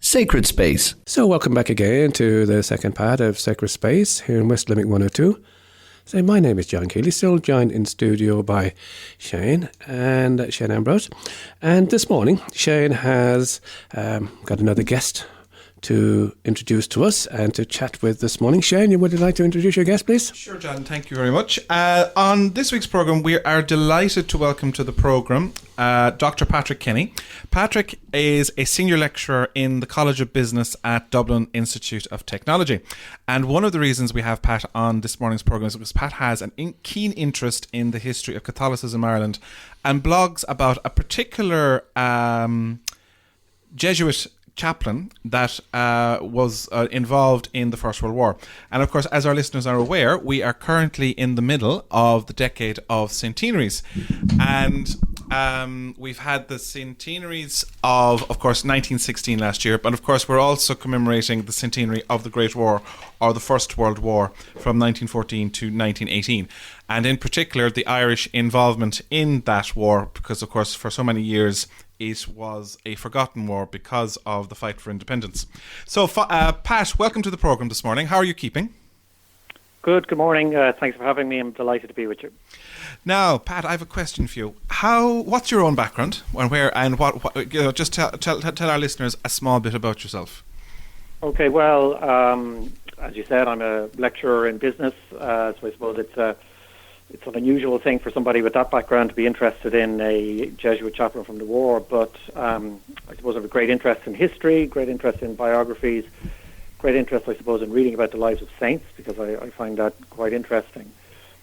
Sacred Space. So welcome back again to the second part of Sacred Space here in West Limerick 102. So my name is John Keeley, still joined in studio by Shane Ambrose. And this morning, Shane has got another guest to introduce to us and to chat with this morning. Shane, would you like to introduce your guest, please? Sure, John. Thank you very much. On this week's programme, we are delighted to welcome to the programme Dr. Patrick Kenny. Patrick is a senior lecturer in the College of Business at Dublin Institute of Technology. And one of the reasons we have Pat on this morning's programme is because Pat has an keen interest in the history of Catholicism in Ireland and blogs about a particular Jesuit chaplain that was involved in the First World War. And of course, as our listeners are aware, we are currently in the middle of the decade of centenaries. And we've had the centenaries of course, 1916 last year, but of course we're also commemorating the centenary of the Great War, or the First World War, from 1914 to 1918. And in particular, the Irish involvement in that war, because of course for so many years it was a forgotten war because of the fight for independence. So, Pat, welcome to the programme this morning. How are you keeping? Good morning. Thanks for having me. I'm delighted to be with you. Now, Pat, I have a question for you. What's your own background and where and what just tell our listeners a small bit about yourself. Okay, well, as you said, I'm a lecturer in business, so I suppose it's an unusual thing for somebody with that background to be interested in a Jesuit chaplain from the war, but I suppose I have a great interest in history, great interest in biographies, great interest, I suppose, in reading about the lives of saints, because I find that quite interesting.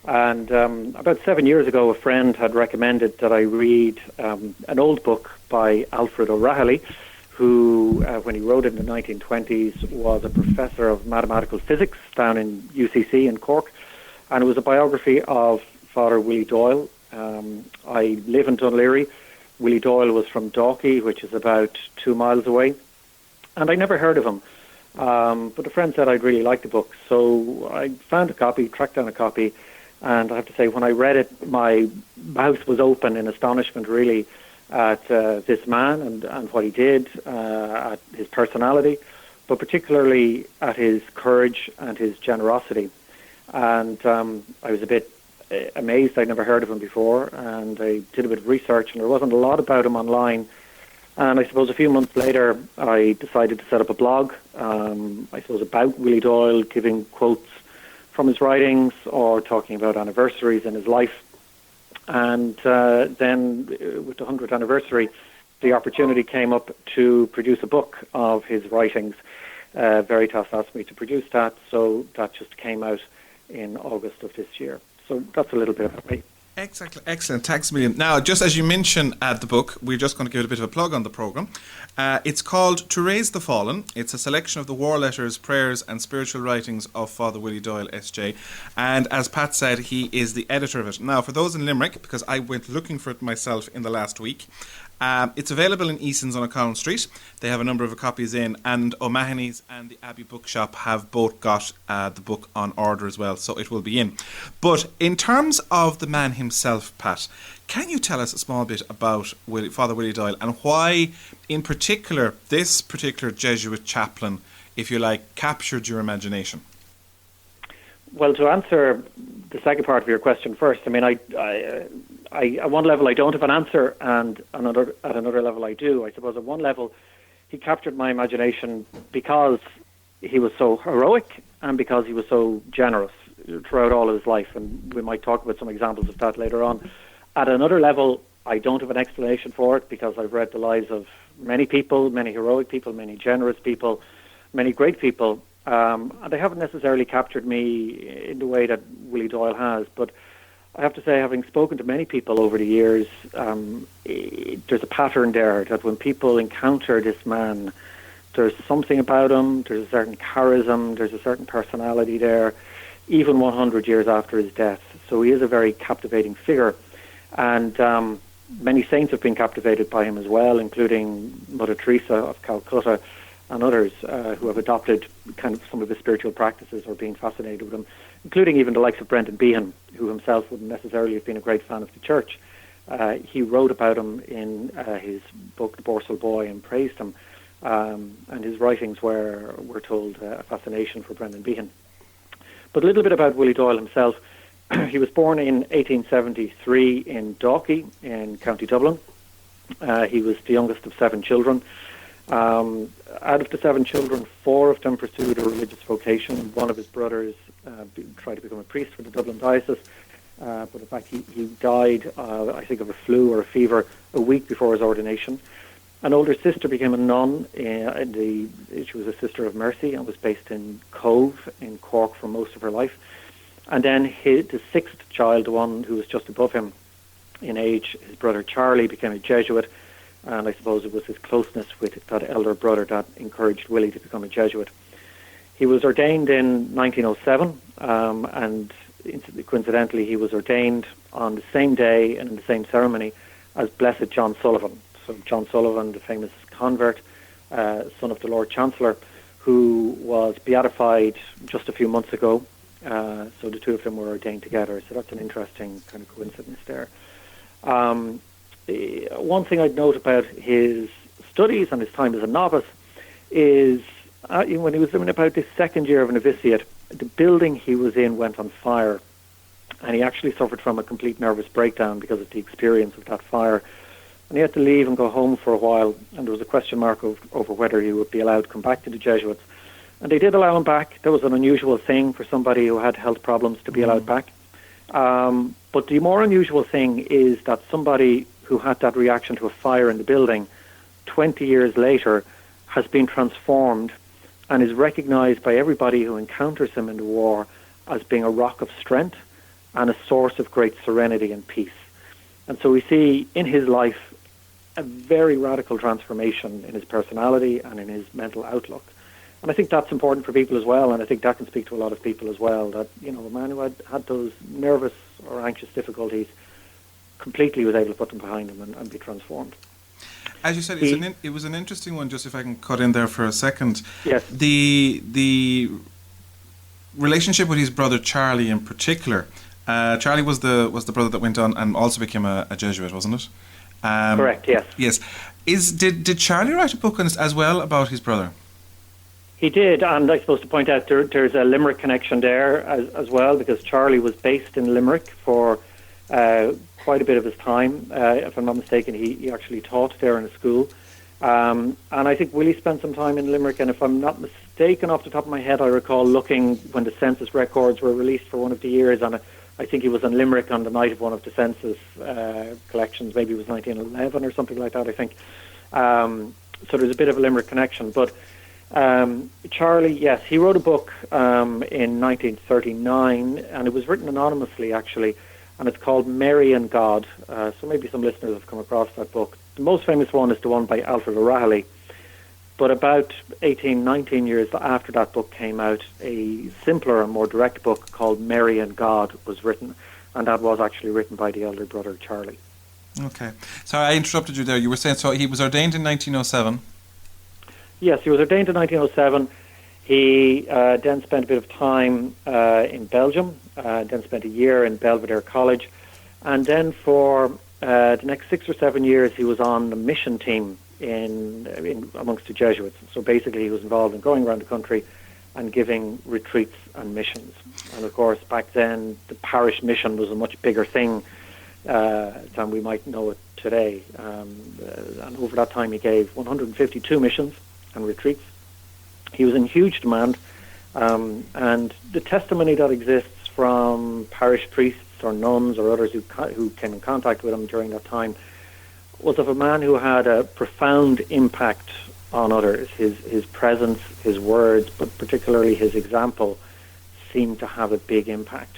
And about 7 years ago, a friend had recommended that I read an old book by Alfred O'Reilly, who, when he wrote it in the 1920s, was a professor of mathematical physics down in UCC in Cork. And it was a biography of Fr Willie Doyle. I live in Dunleary. Willie Doyle was from Dalkey, which is about 2 miles away. And I never heard of him. But a friend said I'd really like the book. So I found a copy, tracked down a copy. And I have to say, when I read it, my mouth was open in astonishment, really, at this man and what he did, at his personality, but particularly at his courage and his generosity. And I was a bit amazed. I'd never heard of him before, and I did a bit of research, and there wasn't a lot about him online. And I suppose a few months later, I decided to set up a blog, I suppose about Willie Doyle, giving quotes from his writings or talking about anniversaries in his life. And then with the 100th anniversary, the opportunity came up to produce a book of his writings. Veritas asked me to produce that, so that just came out in August of this year. So that's a little bit about me. Exactly. Excellent. Thanks a million. Now, just as you mentioned the book, we're just going to give it a bit of a plug on the programme. It's called To Raise the Fallen. It's a selection of the war letters, prayers and spiritual writings of Fr Willie Doyle SJ. And as Pat said, he is the editor of it. Now, for those in Limerick, because I went looking for it myself in the last week, it's available in Eason's on O'Connell Street. They have a number of copies in, and O'Mahony's and the Abbey Bookshop have both got the book on order as well, so it will be in. But in terms of the man himself, Pat, can you tell us a small bit about Fr Willie Doyle and why, in particular, this particular Jesuit chaplain, if you like, captured your imagination? Well, to answer the second part of your question first, I mean, I at one level I don't have an answer, and at another level I do. I suppose at one level he captured my imagination because he was so heroic and because he was so generous throughout all of his life, and we might talk about some examples of that later on. At another level, I don't have an explanation for it because I've read the lives of many people, many heroic people, many generous people, many great people, and they haven't necessarily captured me in the way that Willie Doyle has. But I have to say, having spoken to many people over the years, there's a pattern there that when people encounter this man, there's something about him, there's a certain charism, there's a certain personality there, even 100 years after his death. So he is a very captivating figure. And many saints have been captivated by him as well, including Mother Teresa of Calcutta and others who have adopted kind of some of his spiritual practices or been fascinated with him, including even the likes of Brendan Behan, who himself wouldn't necessarily have been a great fan of the church. He wrote about him in his book, The Borsal Boy, and praised him. and his writings were, we're told, a fascination for Brendan Behan. But a little bit about Willie Doyle himself. He was born in 1873 in Dalkey in County Dublin. He was the youngest of 7 children. Out of the 7 children, 4 of them pursued a religious vocation. One of his brothers tried to become a priest for the Dublin diocese, but in fact he died, I think, of a flu or a fever a week before his ordination. An older sister became a nun. She was a Sister of Mercy and was based in Cove in Cork for most of her life. And then the 6th child, the one who was just above him in age, his brother Charlie, became a Jesuit. And I suppose it was his closeness with that elder brother that encouraged Willie to become a Jesuit. He was ordained in 1907, and coincidentally he was ordained on the same day and in the same ceremony as Blessed John Sullivan. So John Sullivan, the famous convert, son of the Lord Chancellor, who was beatified just a few months ago. So the two of them were ordained together. So that's an interesting kind of coincidence there. One thing I'd note about his studies and his time as a novice is when he was in about the 2nd year of novitiate, the building he was in went on fire, and he actually suffered from a complete nervous breakdown because of the experience of that fire. And he had to leave and go home for a while, and there was a question mark over whether he would be allowed to come back to the Jesuits. And they did allow him back. That was an unusual thing for somebody who had health problems to be allowed back. But the more unusual thing is that somebody who had that reaction to a fire in the building 20 years later has been transformed and is recognized by everybody who encounters him in the war as being a rock of strength and a source of great serenity and peace. And so we see in his life a very radical transformation in his personality and in his mental outlook. And I think that's important for people as well, and I think that can speak to a lot of people as well, that, you know, a man who had those nervous or anxious difficulties completely was able to put them behind him and be transformed. As you said, it was an interesting one, just if I can cut in there for a second. Yes. The relationship with his brother Charlie in particular. Charlie was the brother that went on and also became a Jesuit, wasn't it? Correct, yes. Yes. Did Charlie write a book on this as well about his brother? He did, and I suppose to point out there's a Limerick connection there as well, because Charlie was based in Limerick for quite a bit of his time. If I'm not mistaken, he actually taught there in a school. And I think Willie spent some time in Limerick, and if I'm not mistaken, off the top of my head, I recall looking when the census records were released for one of the years, and I think he was in Limerick on the night of one of the census collections. Maybe it was 1911 or something like that, I think. So there's a bit of a Limerick connection. But Charlie, yes, he wrote a book in 1939, and it was written anonymously, actually, and it's called Mary and God. So maybe some listeners have come across that book. The most famous one is the one by Alfred O'Reilly. But about 18, 19 years after that book came out, a simpler and more direct book called Mary and God was written, and that was actually written by the elder brother, Charlie. Okay. Sorry, I interrupted you there. You were saying, so he was ordained in 1907. Yes, he was ordained in 1907. He then spent a bit of time in Belgium, then spent a year in Belvedere College, and then for the next 6 or 7 years he was on the mission team in amongst the Jesuits. So basically he was involved in going around the country and giving retreats and missions. And of course back then the parish mission was a much bigger thing than we might know it today. And over that time he gave 152 missions and retreats. He was in huge demand, and the testimony that exists from parish priests or nuns or others who came in contact with him during that time was of a man who had a profound impact on others. His presence, his words, but particularly his example seemed to have a big impact.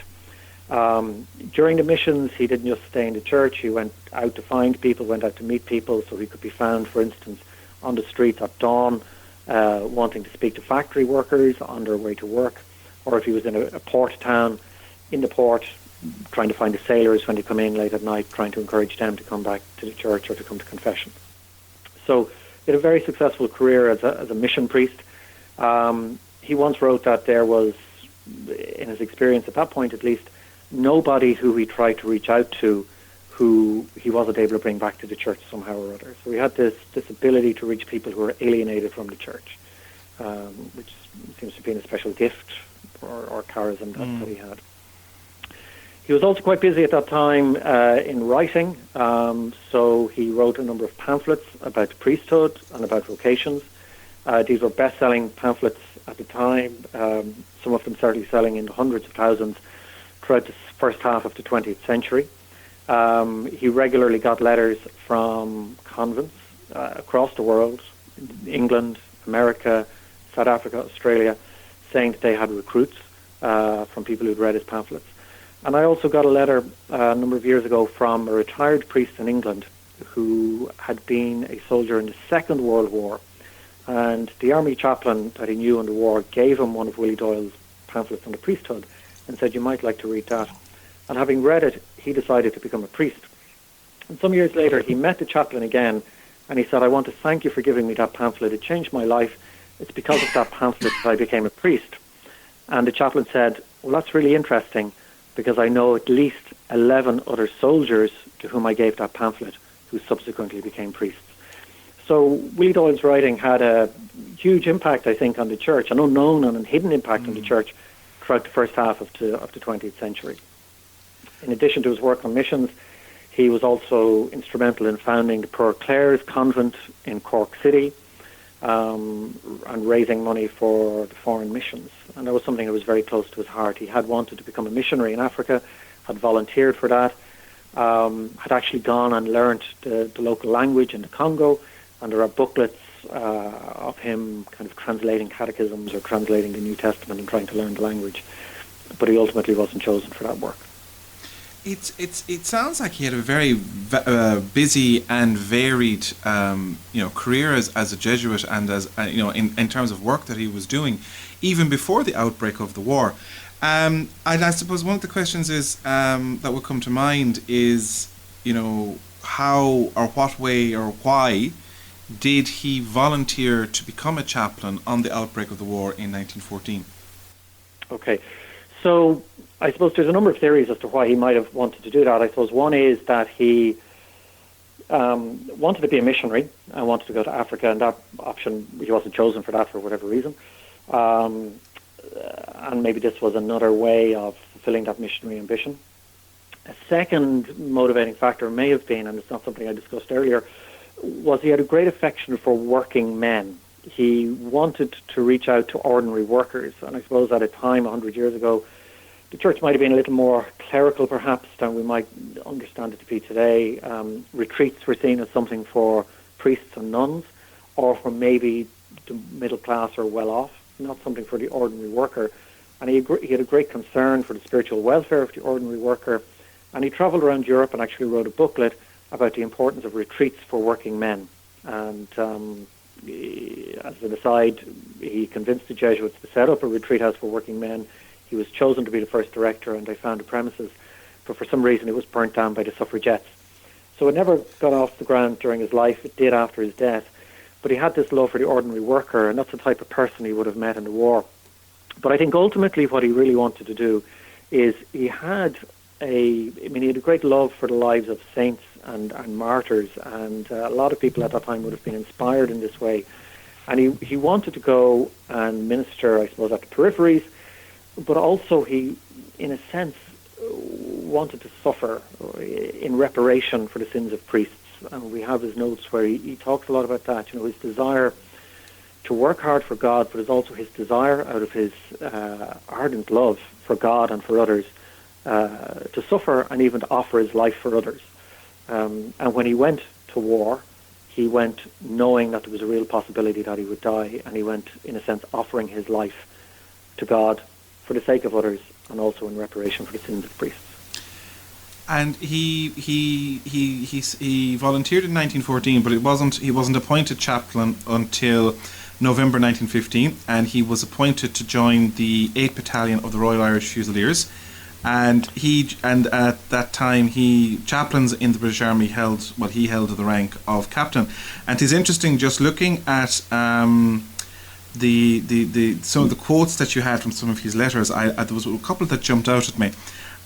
During the missions, he didn't just stay in the church. He went out to find people, went out to meet people, so he could be found, for instance, on the streets at dawn, wanting to speak to factory workers on their way to work, or if he was in a port town, in the port, trying to find the sailors when they come in late at night, trying to encourage them to come back to the church or to come to confession. So he had a very successful career as a mission priest. He once wrote that there was, in his experience at that point at least, nobody who he tried to reach out to who he wasn't able to bring back to the church somehow or other. So he had this ability to reach people who were alienated from the church, which seems to be a special gift or charism that he had. He was also quite busy at that time in writing, so he wrote a number of pamphlets about the priesthood and about vocations. These were best-selling pamphlets at the time, some of them certainly selling in the hundreds of thousands throughout the first half of the 20th century. He regularly got letters from convents across the world, England, America, South Africa, Australia, saying that they had recruits from people who'd read his pamphlets. And I also got a letter a number of years ago from a retired priest in England who had been a soldier in the Second World War. And the army chaplain that he knew in the war gave him one of Willie Doyle's pamphlets on the priesthood and said, you might like to read that. And having read it, he decided to become a priest. And some years later, he met the chaplain again, and he said, I want to thank you for giving me that pamphlet. It changed my life. It's because of that pamphlet that I became a priest. And the chaplain said, well, that's really interesting, because I know at least 11 other soldiers to whom I gave that pamphlet who subsequently became priests. So Willie Doyle's writing had a huge impact, I think, on the church, an unknown and a hidden impact on the church throughout the first half of the 20th century. In addition to his work on missions, he was also instrumental in founding the Poor Clares Convent in Cork City and raising money for the foreign missions. And that was something that was very close to his heart. He had wanted to become a missionary in Africa, had volunteered for that, had actually gone and learnt the local language in the Congo, and there are booklets of him kind of translating catechisms or translating the New Testament and trying to learn the language. But he ultimately wasn't chosen for that work. It sounds like he had a very busy and varied career as a Jesuit and as in terms of work that he was doing even before the outbreak of the war. And I suppose one of the questions is that would come to mind is how or what way or why did he volunteer to become a chaplain on the outbreak of the war in 1914? Okay, so I suppose there's a number of theories as to why he might have wanted to do that. I suppose one is that he wanted to be a missionary and wanted to go to Africa, and that option, he wasn't chosen for that for whatever reason. And maybe this was another way of fulfilling that missionary ambition. A second motivating factor may have been, and it's not something I discussed earlier, was he had a great affection for working men. He wanted to reach out to ordinary workers, and I suppose at a time 100 years ago, the church might have been a little more clerical perhaps than we might understand it to be today. Retreats were seen as something for priests and nuns, or for maybe the middle class or well-off, not something for the ordinary worker. And he had a great concern for the spiritual welfare of the ordinary worker, and he travelled around Europe and actually wrote a booklet about the importance of retreats for working men. And as an aside, he convinced the Jesuits to set up a retreat house for working men. He was chosen to be the first director, and they found the premises, but for some reason it was burnt down by the suffragettes. So it never got off the ground during his life. It did after his death. But he had this love for the ordinary worker, and that's the type of person he would have met in the war. But I think ultimately what he really wanted to do is he had a great love for the lives of saints and martyrs, and a lot of people at that time would have been inspired in this way. And he wanted to go and minister, I suppose, at the peripheries, but also he, in a sense, wanted to suffer in reparation for the sins of priests. And we have his notes where he talks a lot about that, his desire to work hard for God, but it's also his desire out of his ardent love for God and for others to suffer and even to offer his life for others. And when he went to war, he went knowing that there was a real possibility that he would die, and he went, in a sense, offering his life to God for the sake of others, and also in reparation for the sins of priests. And he volunteered in 1914, but he wasn't appointed chaplain until November 1915, and he was appointed to join the 8th Battalion of the Royal Irish Fusiliers. And at that time, chaplains in the British Army held the rank of captain. And it's interesting just looking at some of the quotes that you had from some of his letters. There was a couple that jumped out at me,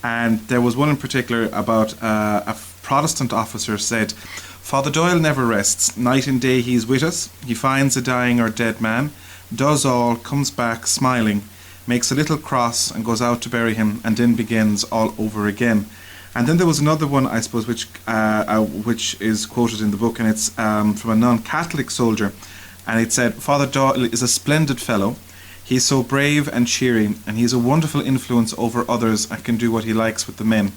and there was one in particular about a Protestant officer said, "Father Doyle never rests. Night and day he is with us. He finds a dying or dead man, does all, comes back smiling, makes a little cross and goes out to bury him, and then begins all over again." And then there was another one, I suppose, which is quoted in the book, and it's from a non-Catholic soldier. And it said, "Father Doyle is a splendid fellow. He is so brave and cheery, and he is a wonderful influence over others and can do what he likes with the men.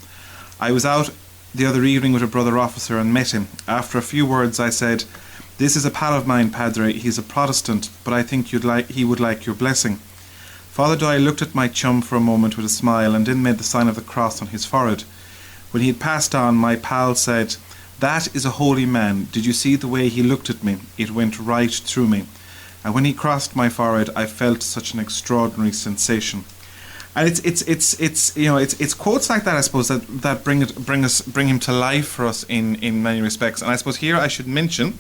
I was out the other evening with a brother officer and met him. After a few words I said, 'This is a pal of mine, Padre. He's a Protestant, but I think he would like your blessing.' Father Doyle looked at my chum for a moment with a smile and then made the sign of the cross on his forehead. When he had passed on, my pal said, 'That is a holy man. Did you see the way he looked at me? It went right through me. And when he crossed my forehead, I felt such an extraordinary sensation.'" And it's quotes like that, I suppose, that bring him to life for us in many respects. And I suppose here I should mention,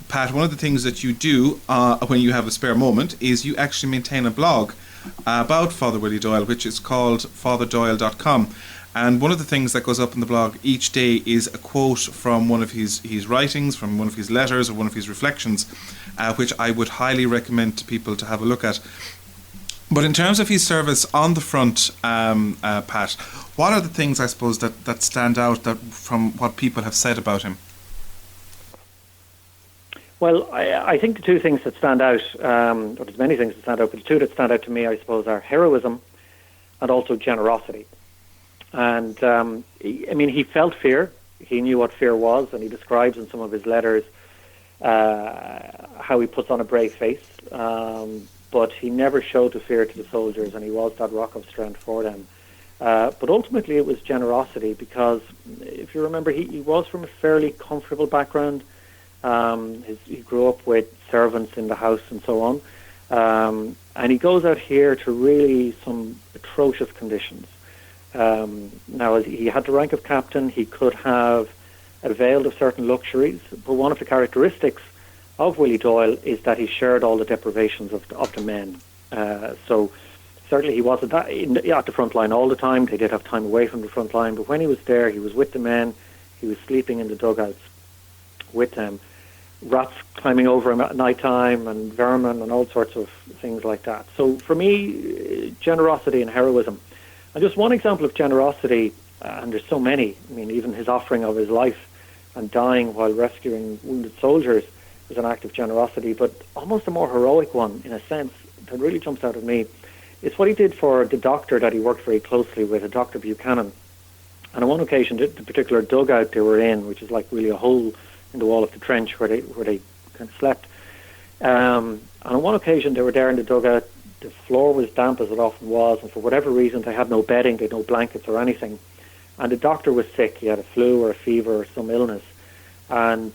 Pat, one of the things that you do when you have a spare moment is you actually maintain a blog about Father Willie Doyle, which is called fatherdoyle.com. And one of the things that goes up in the blog each day is a quote from one of his writings, from one of his letters or one of his reflections, which I would highly recommend to people to have a look at. But in terms of his service on the front, Pat, what are the things, I suppose, that stand out from what people have said about him? Well, I think the two things that stand out, or there's many things that stand out, but the two that stand out to me, I suppose, are heroism and also generosity. And, he felt fear. He knew what fear was, and he describes in some of his letters how he puts on a brave face. But he never showed the fear to the soldiers, and he was that rock of strength for them. But ultimately it was generosity, because if you remember, he was from a fairly comfortable background. He grew up with servants in the house and so on. And he goes out here to really some atrocious conditions. Now, as he had the rank of captain, he could have availed of certain luxuries, but one of the characteristics of Willie Doyle is that he shared all the deprivations of the men. So certainly he wasn't at the front line all the time. They did have time away from the front line, but when he was there, he was with the men. He was sleeping in the dugouts with them. Rats climbing over him at night time, and vermin and all sorts of things like that. So for me, generosity and heroism. And just one example of generosity, and there's so many. I mean, even his offering of his life and dying while rescuing wounded soldiers is an act of generosity, but almost a more heroic one, in a sense, that really jumps out at me. It's what he did for the doctor that he worked very closely with, a Dr. Buchanan. And on one occasion, the particular dugout they were in, which is like really a hole in the wall of the trench where they kind of slept. And on one occasion, they were there in the dugout. The floor was damp, as it often was, and for whatever reason, they had no bedding, they had no blankets or anything. And the doctor was sick. He had a flu or a fever or some illness. And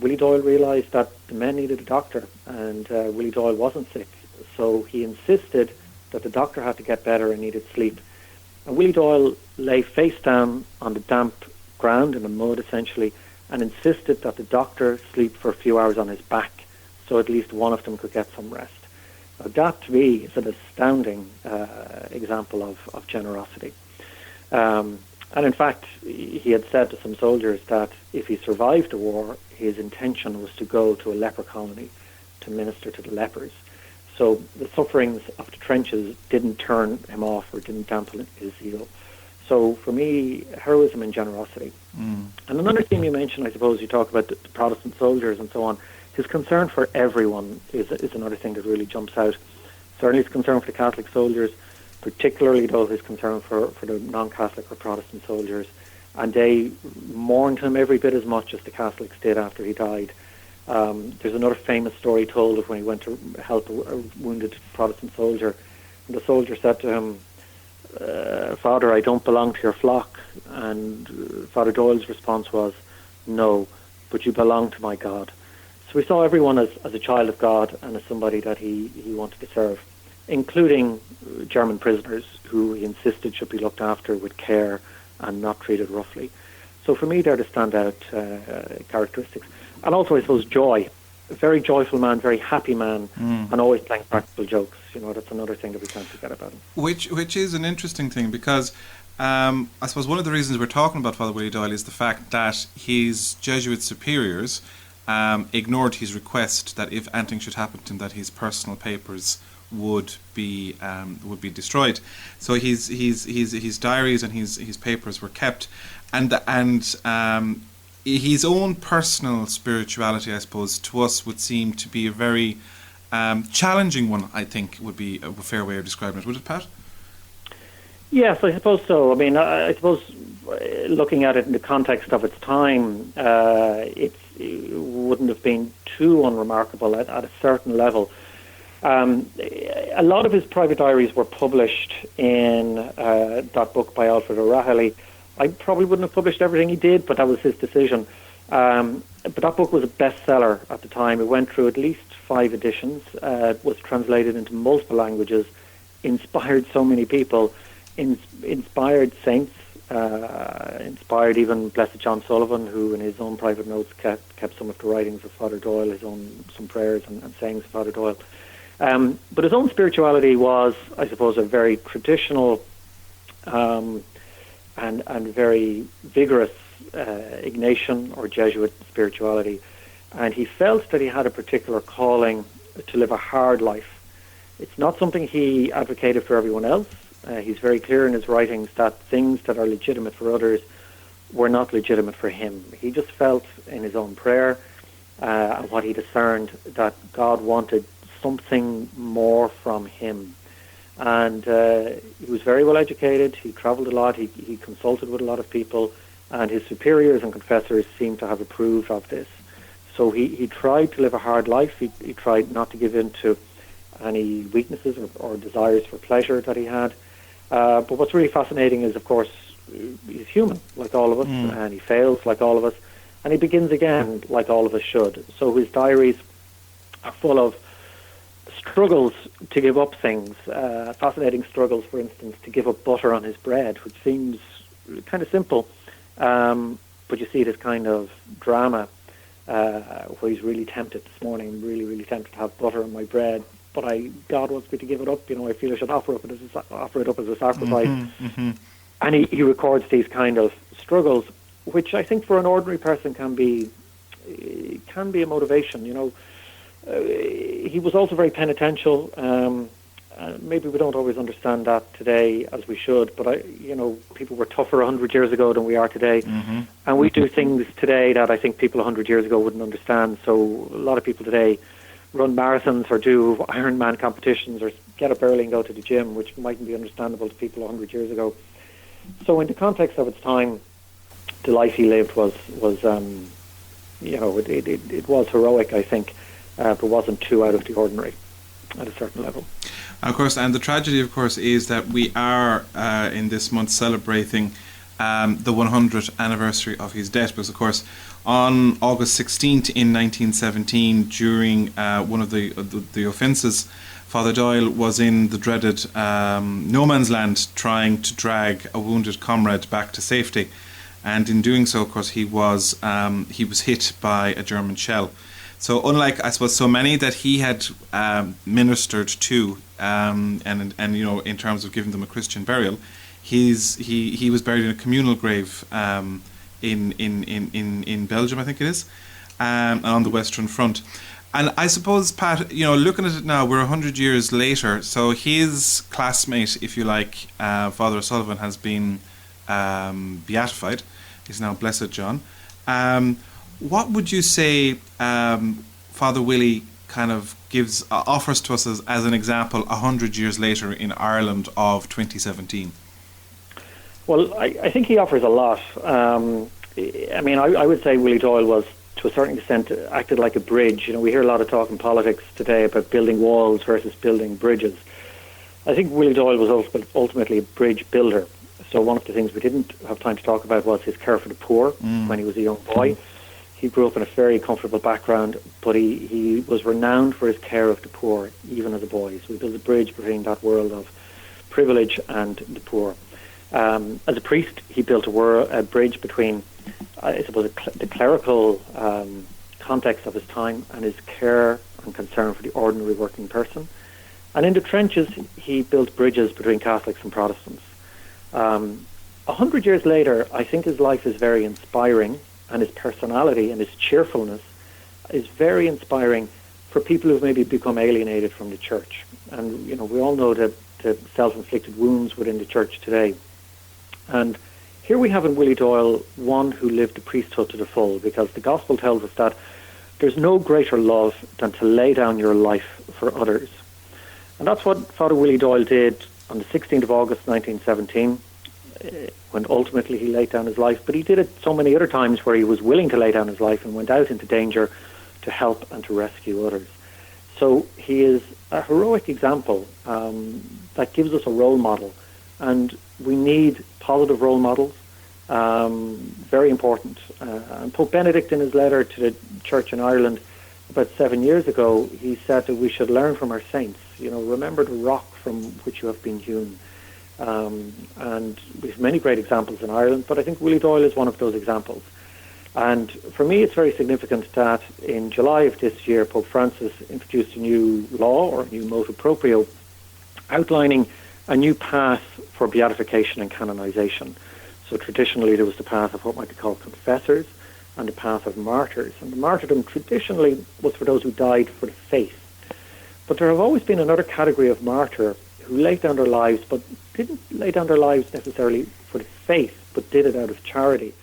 Willie Doyle realised that the men needed a doctor, and Willie Doyle wasn't sick. So he insisted that the doctor had to get better and needed sleep. And Willie Doyle lay face down on the damp ground, in the mud essentially, and insisted that the doctor sleep for a few hours on his back, so at least one of them could get some rest. Now, that to me is an astounding example of generosity. And in fact, he had said to some soldiers that if he survived the war, his intention was to go to a leper colony to minister to the lepers. So the sufferings of the trenches didn't turn him off or didn't dampen his zeal. So for me, heroism and generosity. And another theme you mentioned, I suppose, you talk about the Protestant soldiers and so on. His concern for everyone is another thing that really jumps out. Certainly his concern for the Catholic soldiers, particularly though his concern for the non-Catholic or Protestant soldiers. And they mourned him every bit as much as the Catholics did after he died. There's another famous story told of when he went to help a wounded Protestant soldier. And the soldier said to him, "Father, I don't belong to your flock." And Father Doyle's response was, "No, but you belong to my God." So we saw everyone as a child of God and as somebody that he wanted to serve, including German prisoners who he insisted should be looked after with care and not treated roughly. So for me, they're the standout characteristics. And also, I suppose, joy. A very joyful man, very happy man, and always playing practical jokes. You know, that's another thing that we can't forget about him. Which is an interesting thing, because I suppose one of the reasons we're talking about Father Willie Doyle is the fact that his Jesuit superiors ignored his request that if anything should happen to him, that his personal papers would be destroyed. So his diaries and his papers were kept, and his own personal spirituality, I suppose, to us would seem to be a very challenging one. I think would be a fair way of describing it. Would it, Pat? Yes, I suppose so. I mean, I suppose looking at it in the context of its time, it wouldn't have been too unremarkable at a certain level. A lot of his private diaries were published in that book by Alfred O'Reilly. I probably wouldn't have published everything he did, but that was his decision. But that book was a bestseller at the time. It went through at least 5 editions, was translated into multiple languages, inspired so many people, inspired saints, inspired even Blessed John Sullivan, who in his own private notes kept some of the writings of Father Doyle, some prayers and sayings of Father Doyle. But his own spirituality was, I suppose, a very traditional and very vigorous Ignatian or Jesuit spirituality. And he felt that he had a particular calling to live a hard life. It's not something he advocated for everyone else. He's very clear in his writings that things that are legitimate for others were not legitimate for him. He just felt in his own prayer and what he discerned that God wanted something more from him. And he was very well educated. He traveled a lot. He consulted with a lot of people, and his superiors and confessors seemed to have approved of this. So he tried to live a hard life. He tried not to give in to any weaknesses or desires for pleasure that he had. But what's really fascinating is, of course, he's human, like all of us, and he fails like all of us, and he begins again like all of us should. So his diaries are full of struggles to give up things, fascinating struggles, for instance, to give up butter on his bread, which seems kind of simple, but you see this kind of drama where he's really tempted this morning. I'm really, really tempted to have butter on my bread, but God wants me to give it up. I feel I should offer it up as a sacrifice. And he records these kind of struggles, which I think for an ordinary person can be a motivation. He was also very penitential. Maybe we don't always understand that today as we should, but people were tougher 100 years ago than we are today, and we do things today that I think people 100 years ago wouldn't understand. So a lot of people today run marathons or do Ironman competitions or get up early and go to the gym, which mightn't be understandable to people 100 years ago. So in the context of its time, the life he lived was it was heroic, I think, but wasn't too out of the ordinary at a certain level. Of course, and the tragedy, of course, is that we are in this month celebrating the 100th anniversary of his death, because, of course, on August 16th in 1917, during one of the offences, Father Doyle was in the dreaded no man's land trying to drag a wounded comrade back to safety, and in doing so, of course, he was hit by a German shell. So unlike, I suppose, so many that he had ministered to, and in terms of giving them a Christian burial, he was buried in a communal grave in Belgium, I think it is, on the Western Front. And I suppose, Pat, looking at it now, we're 100 years later, so his classmate, if you like, Father O'Sullivan, has been beatified. He's now Blessed John. What would you say Father Willie kind of offers to us as an example 100 years later in Ireland of 2017? Well, I think he offers a lot. I would say Willie Doyle was, to a certain extent, acted like a bridge. We hear a lot of talk in politics today about building walls versus building bridges. I think Willie Doyle was ultimately a bridge builder. So one of the things we didn't have time to talk about was his care for the poor when he was a young boy. He grew up in a very comfortable background, but he was renowned for his care of the poor, even as a boy. So he built a bridge between that world of privilege and the poor. As a priest, he built a bridge between, I suppose, the clerical context of his time and his care and concern for the ordinary working person. And in the trenches, he built bridges between Catholics and Protestants. 100 years later, I think his life is very inspiring, and his personality and his cheerfulness is very inspiring for people who've maybe become alienated from the church. And, we all know the self-inflicted wounds within the church today. And here we have in Willie Doyle one who lived the priesthood to the full, because the gospel tells us that there's no greater love than to lay down your life for others. And that's what Father Willie Doyle did on the 16th of August 1917, when ultimately he laid down his life. But he did it so many other times where he was willing to lay down his life and went out into danger to help and to rescue others. So he is a heroic example that gives us a role model. And we need positive role models, very important. And Pope Benedict, in his letter to the Church in Ireland about 7 years ago, he said that we should learn from our saints. Remember the rock from which you have been hewn. And we have many great examples in Ireland, but I think Willie Doyle is one of those examples. And for me, it's very significant that in July of this year, Pope Francis introduced a new law, or a new motu proprio, outlining a new path for beatification and canonization. So traditionally there was the path of what might be called confessors and the path of martyrs. And the martyrdom traditionally was for those who died for the faith. But there have always been another category of martyr who laid down their lives, but didn't lay down their lives necessarily for the faith, but did it out of charity.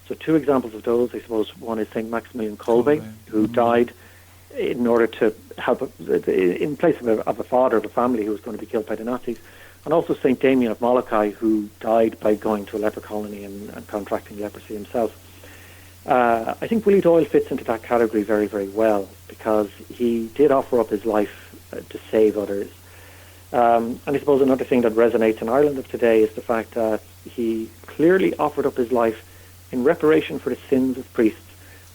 So two examples of those, I suppose, one is St. Maximilian Kolbe, who died in order to help, in place of a father of a family who was going to be killed by the Nazis. And also St. Damien of Molokai, who died by going to a leper colony and contracting leprosy himself. I think Willie Doyle fits into that category very, very well, because he did offer up his life to save others. And I suppose another thing that resonates in Ireland of today is the fact that he clearly offered up his life in reparation for the sins of priests.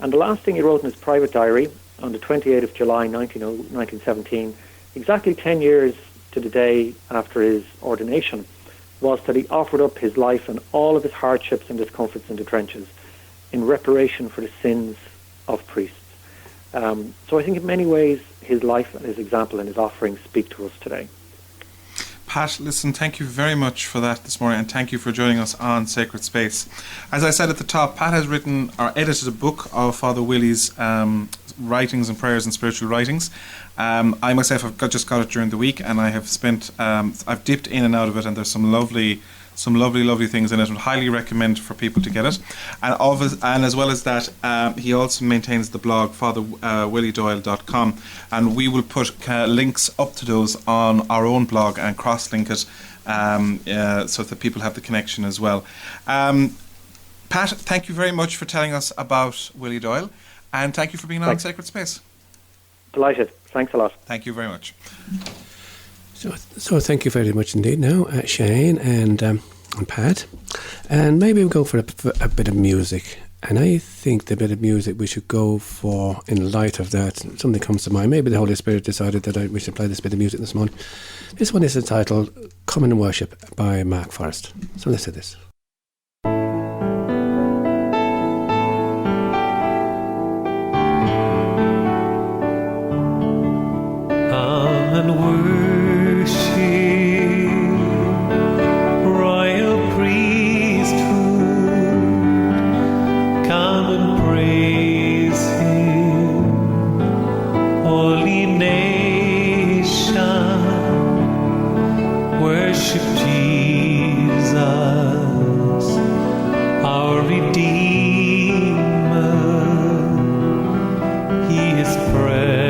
And the last thing he wrote in his private diary on the 28th of July 1917, exactly 10 years to the day after his ordination, was that he offered up his life and all of his hardships and discomforts in the trenches in reparation for the sins of priests. So I think in many ways his life and his example and his offering speak to us today. Pat, listen, thank you very much for that this morning, and thank you for joining us on Sacred Space. As I said at the top, Pat has written or edited a book of Father Willie's writings and prayers and spiritual writings. I myself have just got it during the week, and I have spent, I've dipped in and out of it, and there's some lovely things in it. I would highly recommend for people to get it. And as well as that, he also maintains the blog FrWillieDoyle.com, and we will put links up to those on our own blog and cross-link it so that people have the connection as well. Pat, thank you very much for telling us about Willie Doyle, and thank you for being on Sacred Space. Delighted. Thanks a lot. Thank you very much. So thank you very much indeed now, Shane and Pat. And maybe we'll go for a bit of music. And I think the bit of music we should go for, in light of that, something comes to mind. Maybe the Holy Spirit decided that we should play this bit of music this morning. This one is entitled Come and Worship by Mark Forrest. So listen to this. Come and worship, royal priesthood, come and praise Him, holy nation, worship Jesus, our Redeemer, He is precious.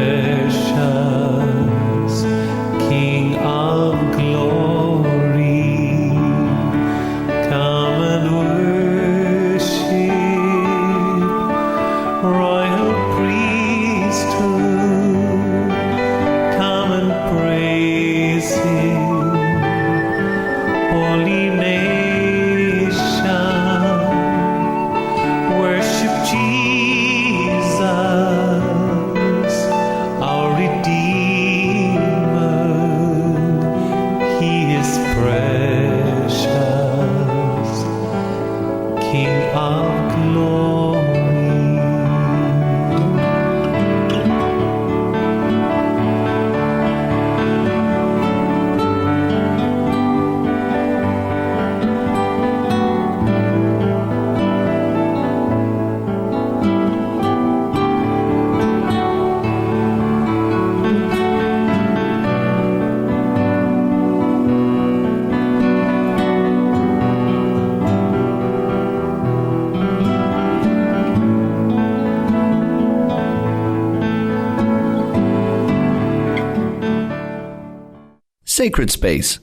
Sacred Space.